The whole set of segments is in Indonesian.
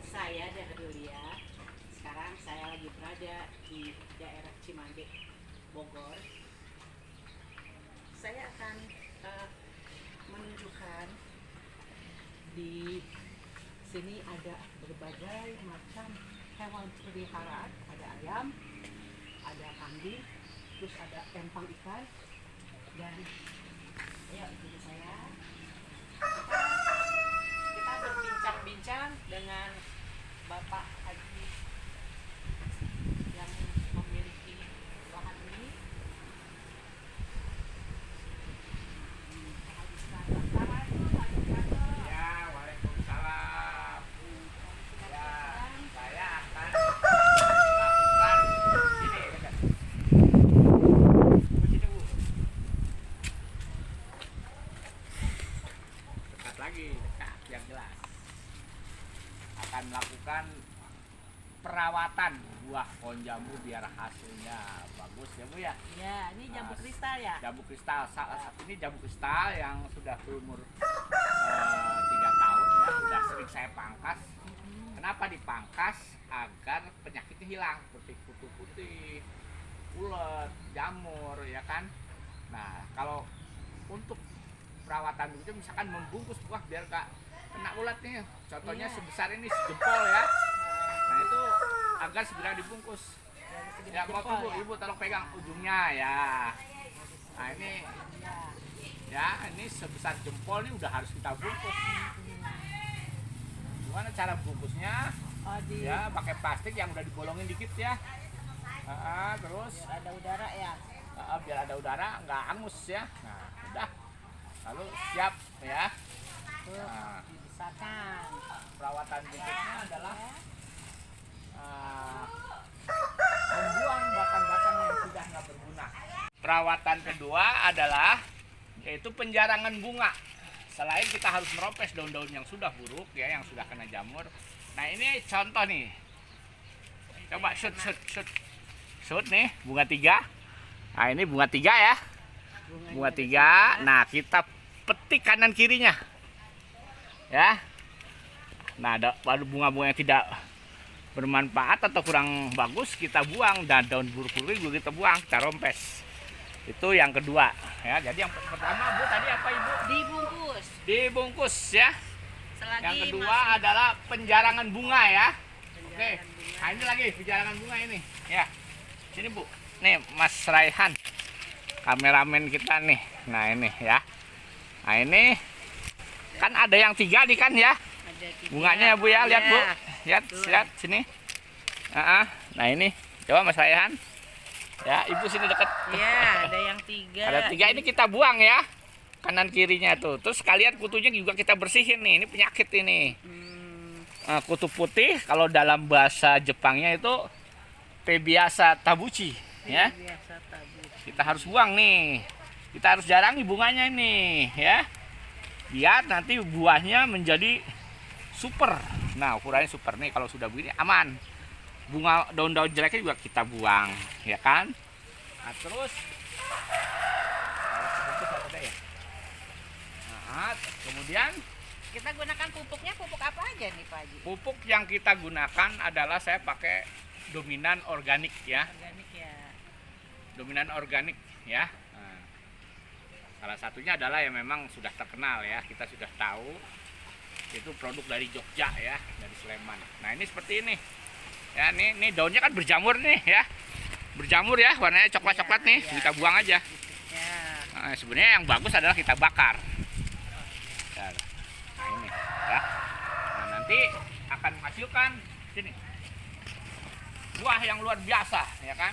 Saya Dahrulia. Sekarang saya lagi berada di daerah Cimande, Bogor. Saya akan menunjukkan di sini ada berbagai macam hewan peliharaan. Ada ayam, ada kambing, terus ada empang ikan, dan ya ikuti saya. Kita berbincang-bincang dengan Bapak Haji yang memiliki lahan ini. Ya, waalaikumsalam. Ya, saya akan melakukan ini dekat. Begini, Bu. Dekat lagi, dekat yang jelas. Akan melakukan perawatan buah pohon jambu biar hasilnya bagus ya, Bu ya. Ya, ini jambu kristal ya. Jambu kristal, salah satu ini jambu kristal yang sudah berumur 3 tahun ya, sudah sering saya pangkas. Kenapa dipangkas? Agar penyakitnya hilang seperti kutu putih, ulet, jamur ya kan. Nah, kalau untuk perawatan begitu misalkan membungkus buah biar gak kena ulat nih. Contohnya Iya. sebesar ini jempol ya. Nah, itu agar segera dibungkus. Ya, mau Jempol, Bu, ya. Ibu tolong pegang ujungnya ya. Nah, ini ya, ini sebesar jempol ini udah harus kita bungkus. Gimana cara bungkusnya? Oh, di Ya, pakai plastik yang udah dibolongin dikit ya. Terus biar ada udara ya. biar ada udara, nggak hangus ya. Nah, udah. Lalu siap ya. Terus Nah, dibesarkan. perawatan berikutnya adalah membuang batang-batang yang sudah nggak berguna. Perawatan kedua adalah yaitu penjarangan bunga. Selain kita harus meropes daun-daun yang sudah buruk ya, yang sudah kena jamur. Nah, ini contoh nih. Coba shoot nih, bunga 3. Nah, ini bunga 3 ya. Bunga 3. Nah, kita petik kanan kirinya. Ya. Nah, ada bunga-bunga yang tidak bermanfaat atau kurang bagus kita buang, dan daun buruk-buruk juga kita buang, kita rompes. Itu yang kedua ya. Jadi yang pertama, Bu, tadi apa, Ibu? Dibungkus. Dibungkus ya. Selagi Yang kedua masih adalah penjarangan bunga ya. Oke. penjarangan bunga. Nah, ini lagi penjarangan bunga ini ya. Sini, Bu. Nih, Mas Raihan, kameramen kita nih. Nah, ini ya. Nah, ini kan ada yang 3 nih kan ya. Ada 3. Bunganya ya, Bu ya, lihat Bu. Lihat, Betul. lihat sini. Nah, ini coba Mas Raihan. Ya, Ibu sini dekat. Iya, ada yang 3. Ada 3 ini kita buang ya. Kanan kirinya tuh. Terus sekalian kutunya juga kita bersihin nih. Ini penyakit ini. Kutu putih kalau dalam bahasa Jepangnya itu Pebiasa tabuchi ya. Biasa tabu. Kita harus buang nih. Kita harus jarangi bunganya ini ya. Biar nanti buahnya menjadi super. Nah, ukurannya super nih, kalau sudah begini aman. Bunga daun-daun jeleknya juga kita buang, ya kan? Nah, terus kemudian Kita gunakan pupuknya, pupuk apa aja nih Pak Haji? pupuk yang kita gunakan adalah saya pakai dominan organik ya. Organik ya. Dominan organik ya. Nah, salah satunya adalah yang memang sudah terkenal ya, kita sudah tahu itu produk dari Jogja ya, dari Sleman. Nah, ini seperti ini ya. Nih daunnya kan berjamur nih ya, berjamur ya, warnanya coklat-coklat nih. Iya. Kita buang aja. Ya. Nah, sebenarnya yang bagus adalah kita bakar ya. Nah, ini ya. Nah, nanti akan menghasilkan sini buah yang luar biasa ya kan.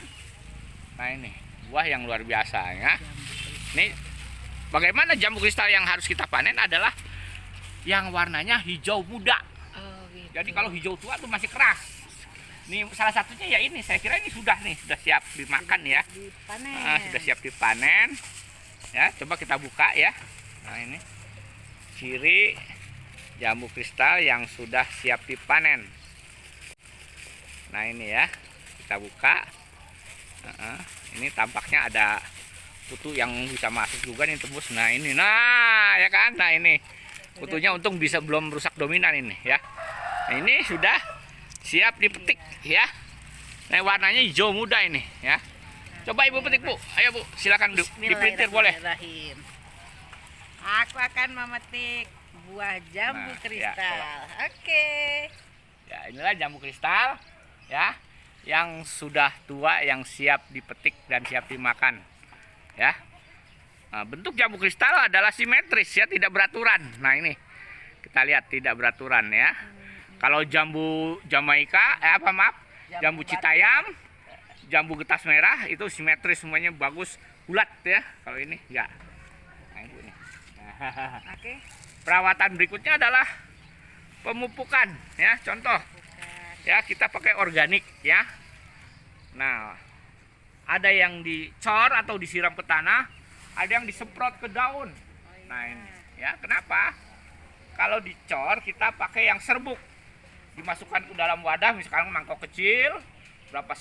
Nah, ini buah yang luar biasa ya. Nih, bagaimana jambu kristal yang harus kita panen adalah yang warnanya hijau muda. Oh, gitu. Jadi kalau hijau tua tuh masih keras. Nih salah satunya ya ini, saya kira ini sudah siap dimakan ya. Dipanen. Nah, sudah siap dipanen. Ya, coba kita buka ya. Nah, ini ciri jambu kristal yang sudah siap dipanen. Nah, ini ya, kita buka. Ini tampaknya ada kutu yang bisa masuk juga nih, tembus. Nah, ini, nah ya kan, nah ini kutunya untung bisa belum rusak dominan ini ya. Nah, ini sudah siap dipetik ya. Nah, warnanya hijau muda ini ya. Coba Ibu petik, Bu. Ayo, Bu. Silakan dipelintir boleh. Bismillahirrahmanirrahim. Aku akan memetik buah jambu Nah, ya, kristal. coba. Oke. Ya, inilah jambu kristal ya, yang sudah tua, yang siap dipetik dan siap dimakan ya. Nah, bentuk jambu kristal adalah simetris ya, tidak beraturan. Nah, ini kita lihat tidak beraturan ya. Kalau jambu Jamaika, jambu Citayam, jambu getas merah itu simetris semuanya, bagus, bulat ya. Kalau ini enggak. Nah, ini. Oke. Perawatan berikutnya adalah pemupukan ya. Contoh ya, kita pakai organik ya. Nah, ada yang dicor atau disiram ke tanah, ada yang disemprot ke daun. Nah, ini ya. Kenapa? Kalau dicor kita pakai yang serbuk, dimasukkan ke dalam wadah, misalkan mangkok kecil, berapa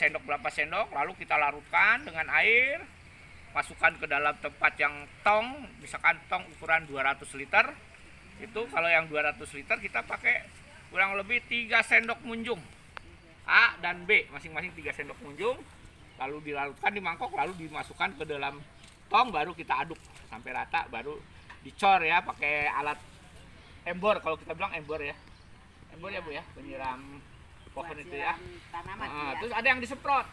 sendok, lalu kita larutkan dengan air, masukkan ke dalam tempat yang tong, misalkan tong ukuran 200 liter. Itu kalau yang 200 liter kita pakai kurang lebih 3 sendok munjung, A dan B, masing-masing 3 sendok munjung, lalu dilarutkan di mangkok, lalu dimasukkan ke dalam tong, baru kita aduk sampai rata, baru dicor ya, pakai alat embor, kalau kita bilang embor ya. Embor ya, Bu ya, penyiram pohon itu ya. Tanaman Nah, ya. terus ada yang disemprot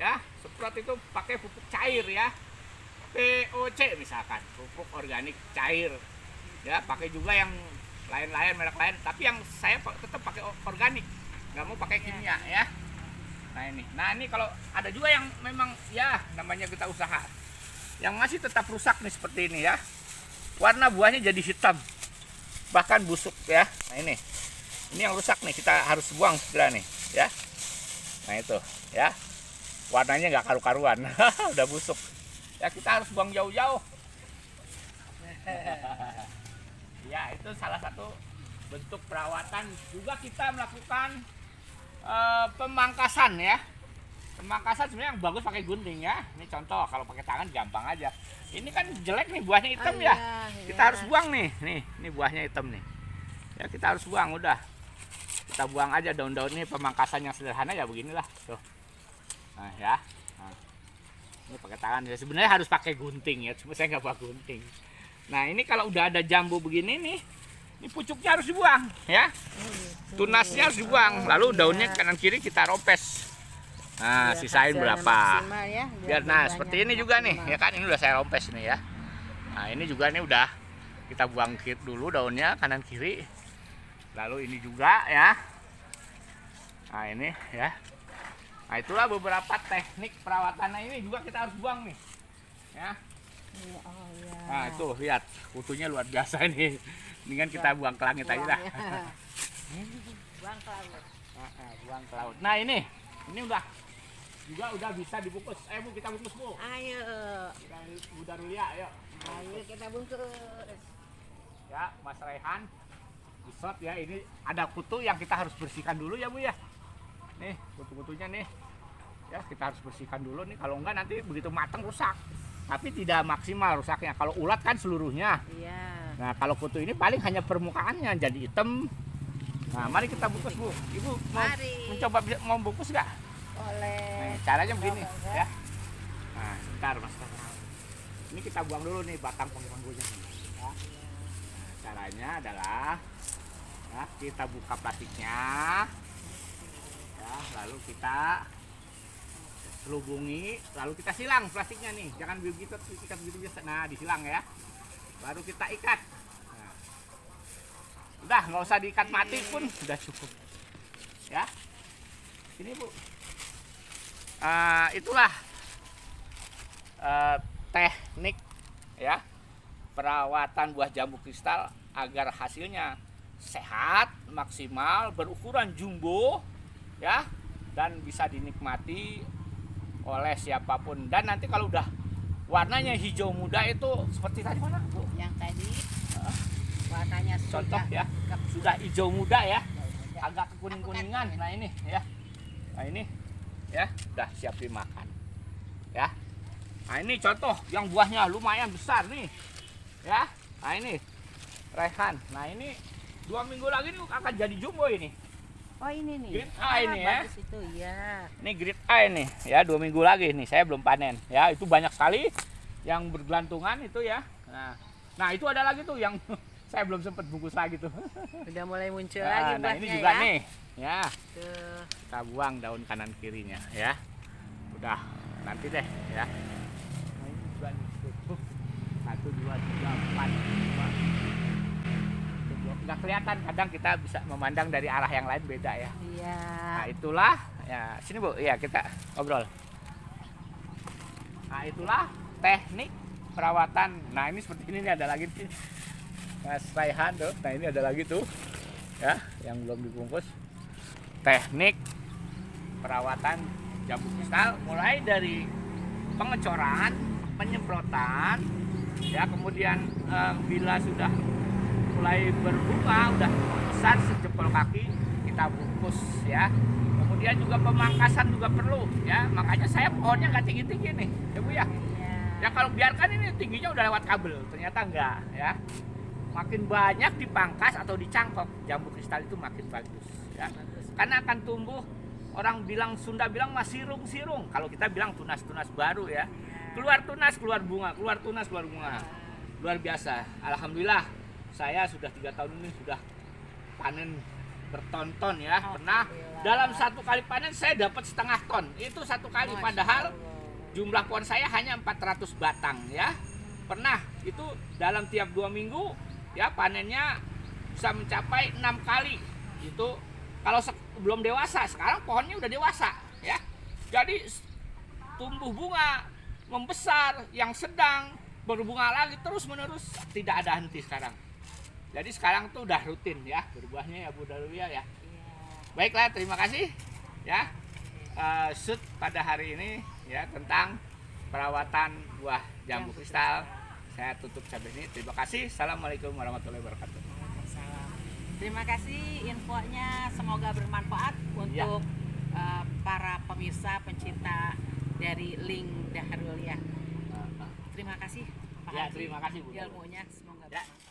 ya, semprot itu pakai pupuk cair ya, POC misalkan, pupuk organik cair ya. Pakai juga yang lain-lain, merek lain, tapi yang saya tetap pakai organik, nggak mau pakai kimia ya. Nah ini kalau ada juga yang memang ya namanya kita usaha, yang masih tetap rusak nih seperti ini ya, warna buahnya jadi hitam, bahkan busuk ya. Nah ini yang rusak nih, kita harus buang segera nih ya. Nah itu ya, warnanya nggak karu-karuan, udah busuk ya, kita harus buang jauh-jauh. Ya, itu salah satu bentuk perawatan. Juga kita melakukan pemangkasan ya. Pemangkasan sebenarnya yang bagus pakai gunting ya. Ini contoh, kalau pakai tangan gampang aja. Ini kan jelek nih, buahnya hitam ya. Kita harus buang nih. Ini buahnya hitam nih. Ya, kita harus buang, udah. Kita buang aja daun-daun ini. Pemangkasan yang sederhana ya beginilah. Tuh. Nah, ya. Nah. Ini pakai tangan. Ya, sebenarnya harus pakai gunting ya, cuma saya nggak bawa gunting. Nah, ini kalau udah ada jambu begini nih, ini pucuknya harus dibuang ya. Tunasnya harus dibuang, lalu daunnya kanan kiri kita rompes. Nah, sisain berapa? Ya, Biar nah seperti ini juga nih, ya kan, ini udah saya rompes nih ya. Nah, ini juga nih udah kita buang dulu daunnya kanan kiri. Lalu ini juga ya. Nah, ini ya. Nah, itulah beberapa teknik perawatan. Nah, ini juga kita harus buang nih. Ya. Nah, itu lihat kutunya luar biasa nih. Mendingan kita buang ke langit aja dah. Buang ke laut. Buang ke laut. Nah, ini udah bisa dibungkus. Bu, kita bungkus, Bu. Ayo. Bu Darulia, ayo. Ayo kita bungkus. Ya, Mas Rehan. Isot ya, ini ada kutu yang kita harus bersihkan dulu ya, Bu ya. Nih, kutu-kutunya nih. Ya, kita harus bersihkan dulu nih, kalau enggak nanti begitu matang rusak. Tapi tidak maksimal rusaknya. Kalau ulat kan seluruhnya. Iya. Nah, kalau kutu ini paling hanya permukaannya jadi hitam. Nah, mari kita bungkus, Bu. Ibu mau mencoba mau bungkus nggak? Boleh. Nah, caranya begini ya. Nah, sebentar Mas. Ini kita buang dulu nih batang pengganggunya. Ya. Nah, caranya adalah ya, kita buka plastiknya. Ya, lalu kita selubungi, lalu kita silang plastiknya nih, jangan begitu ikat begitu biasa. Nah, disilang ya, baru kita ikat. Nah, udah nggak usah diikat mati pun sudah cukup ya. Ini, Bu, itulah teknik ya perawatan buah jambu kristal agar hasilnya sehat, maksimal, berukuran jumbo ya, dan bisa dinikmati oleh siapapun. Dan nanti kalau udah warnanya hijau muda itu seperti tadi mana, Bu? Yang tadi warnanya Contoh ya, sudah hijau muda ya, agak kuning-kuningan. Nah, ini ya. Nah, ini ya, udah siap dimakan. Ya. Nah, ini contoh yang buahnya lumayan besar nih. Ya. Nah, ini Rehan. Nah, ini 2 minggu lagi nih akan jadi jumbo ini. Oh ini nih. Grade A ini ya. Bagus itu ya. Ini grade A ini ya, 2 minggu lagi nih. Saya belum panen ya. Itu banyak sekali yang bergelantungan itu ya. Nah itu ada lagi tuh yang saya belum sempat bungkus lagi tuh. Udah mulai muncul lagi Nah ini buahnya juga ya. nih ya. Tuh. Kita buang daun kanan kirinya ya. Udah nanti deh ya. Nah, ini juga nih. Tuh. 1, 2, 3, 4, 5. Nggak kelihatan, kadang kita bisa memandang dari arah yang lain beda ya. Iya. Nah itulah ya, sini Bu, ya kita ngobrol. Nah itulah teknik perawatan. Nah ini seperti ini nih, ada lagi nih Mas Raihan tuh. Nah ini ada lagi tuh ya yang belum dibungkus. Teknik perawatan jambu kristal mulai dari pengecoran, penyemprotan ya, kemudian bila sudah mulai berbunga, udah besar sejempol kaki, kita bungkus ya. Kemudian juga pemangkasan juga perlu ya, makanya saya pohonnya nggak tinggi-tinggi nih ya Bu ya. Ya kalau biarkan ini tingginya udah lewat kabel, ternyata enggak ya. Makin banyak dipangkas atau dicangkok, jambu kristal itu makin bagus ya. Karena akan tumbuh, orang bilang, Sunda bilang masih sirung-sirung, kalau kita bilang tunas-tunas baru ya. Keluar tunas, keluar bunga, keluar tunas, keluar bunga. Luar biasa. Alhamdulillah saya sudah 3 tahun ini sudah panen berton-ton ya. Pernah dalam 1 kali panen saya dapat setengah ton. Itu 1 kali, padahal jumlah pohon saya hanya 400 batang ya. Pernah itu dalam tiap 2 minggu ya panennya bisa mencapai 6 kali. Itu kalau belum dewasa, sekarang pohonnya udah dewasa ya. Jadi tumbuh bunga, membesar, yang sedang berbunga lagi terus menerus, tidak ada henti sekarang. Jadi sekarang tuh udah rutin ya berbuahnya ya Bu Daluya ya. Baiklah, terima kasih ya. Shoot pada hari ini ya tentang perawatan buah jambu kristal. Saya tutup sampai ini. Terima kasih. Assalamualaikum warahmatullahi wabarakatuh. Terima kasih infonya, semoga bermanfaat untuk para pemirsa pencinta dari Link Daharul ya. Terima kasih Pak Ya, Haji. terima kasih Bu. Ilmunya semoga Ya. bermanfaat.